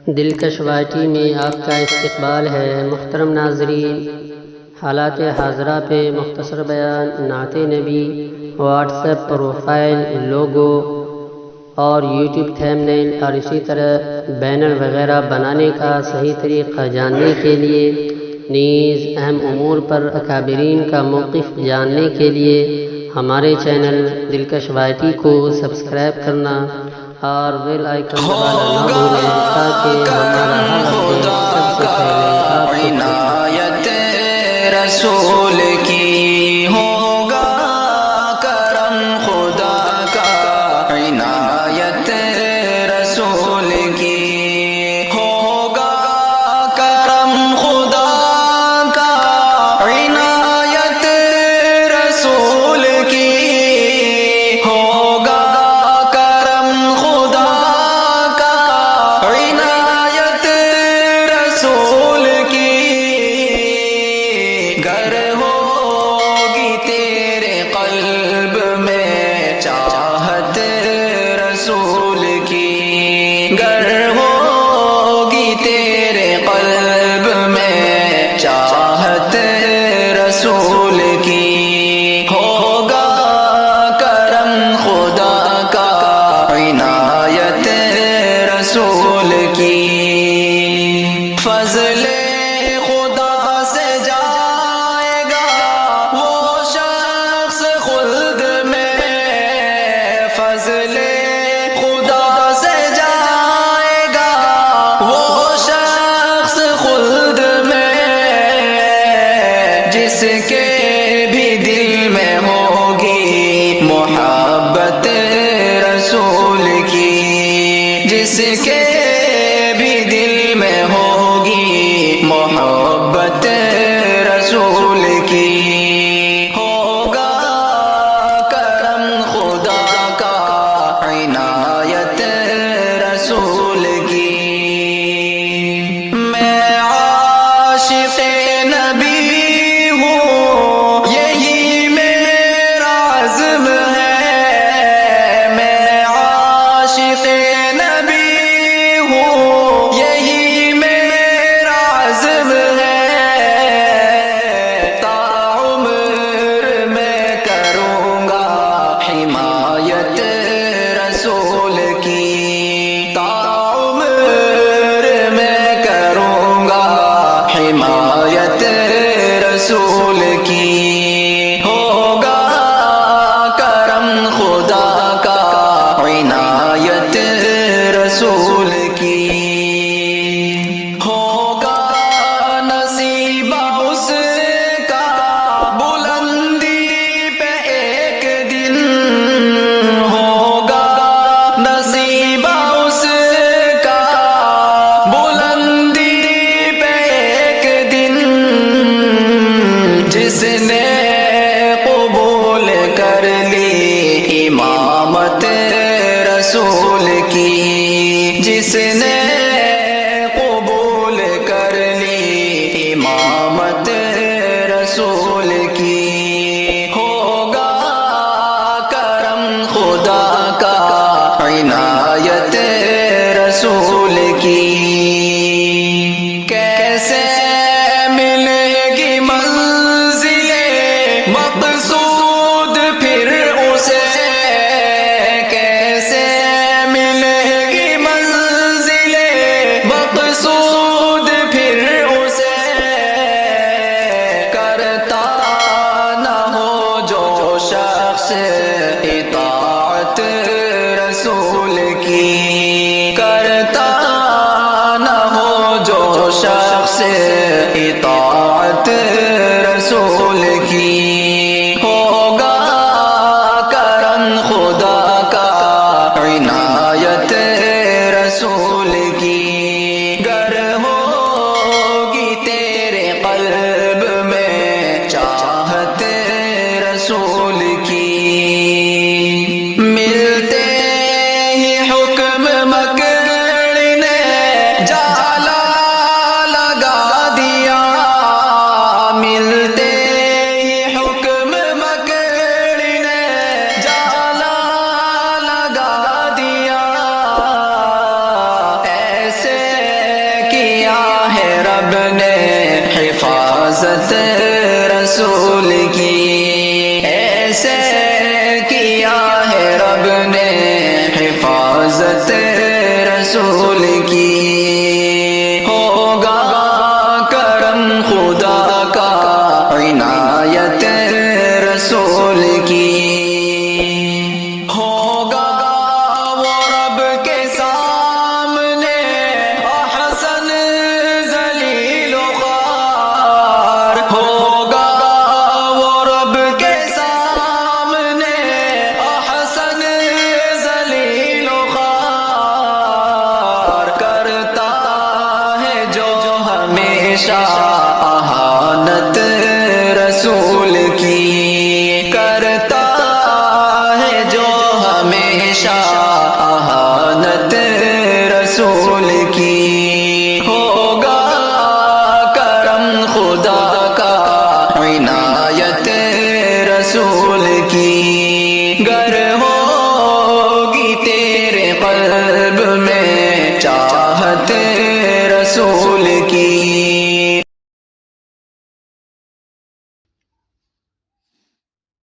دلکش وائی میں آپ کا استقبال ہے۔ محترم ناظرین، حالات حاضرہ پہ مختصر بیان، نعت نبی، واٹس ایپ پروفائل، لوگو اور یوٹیوب تھمبنیل اور اسی طرح بینر وغیرہ بنانے کا صحیح طریقہ جاننے کے لیے، نیز اہم امور پر اکابرین کا موقف جاننے کے لیے ہمارے چینل دلکش وائی کو سبسکرائب کرنا اور بیل آئیکن دبانا نہ بھولیں تاکہ ہمارا ہر اپڈیٹ سب سے پہلے آپ کو عنایت رسول کی ہوگا کرم خدا کا، عنایت رسول کی ہوگا کرم خدا کا، عنایت رسول کی ہوگا کرم خدا کا، عنایت رسول کی گر ہوگی تیرے قلب میں چاہت رسول کی، گر ہوگی تیرے قلب میں چاہت رسول کی، ہوگا کرم خدا کا، عنایت رسول کی، فضل خدا سے جائے گا وہ شخص خلد میں، فضل خدا سے جائے گا وہ شخص خلد میں، جس کے بھی دل میں ہوگی محبت رسول کی، جس کے بھی دل میں ہوگی محبت رسول کی، ہوگا کرم خدا کا، عنایت رسول کی، میں عاشق نبی ہوں یہی میرا عزم ہے، میں عاشق نبی ہوں یہی میرا عزم ہے، تا عمر میں کروں گا حمایت رسول کی، تا عمر میں کروں گا حمایت رسول کی، ہوگا کرم خدا کا، عنایت رسول کی، ہوگا نصیب اس کا بلندی پہ ایک دن، ہوگا نصیب اس کا بلندی پہ ایک دن، جس نے قبول کر لی امامت رسول کی، جس نے قبول کر لی امامت رسول کی، ہوگا کرم خدا کا، عنایت رسول کی، کیسے ملے گی منزل مقصود پھر اسے، کیسے ملے گی منزل مقصود پھر اسے، کرتا نہ ہو جو شخص اطاعت رسول کی، کرتا نہ ہو جو شخص اطاعت رسول کی، ہوگا کرم خدا کا، عنایت رسول کی، گر ہوگی تیرے قلب میں چاہت رسول کی، ملتے ہی حکم مکڑ نے جالا لگا دیا، ملتے رب نے حفاظت رسول کی، ایسے کیا ہے رب نے حفاظت رسول کی، ہوگا کرم خدا کا عنایت رسول کی، ہوگا وہ رب کے سامنے احسن ذلیل و خوار، ہوگا وہ رب کے سامنے احسن ذلیل و خوار، کرتا ہے جو ہمیشہ اہانت رسول کی، کرتا ہے جو ہمیشہ اہانت رسول کی، ہوگا کرم خدا کا عنایت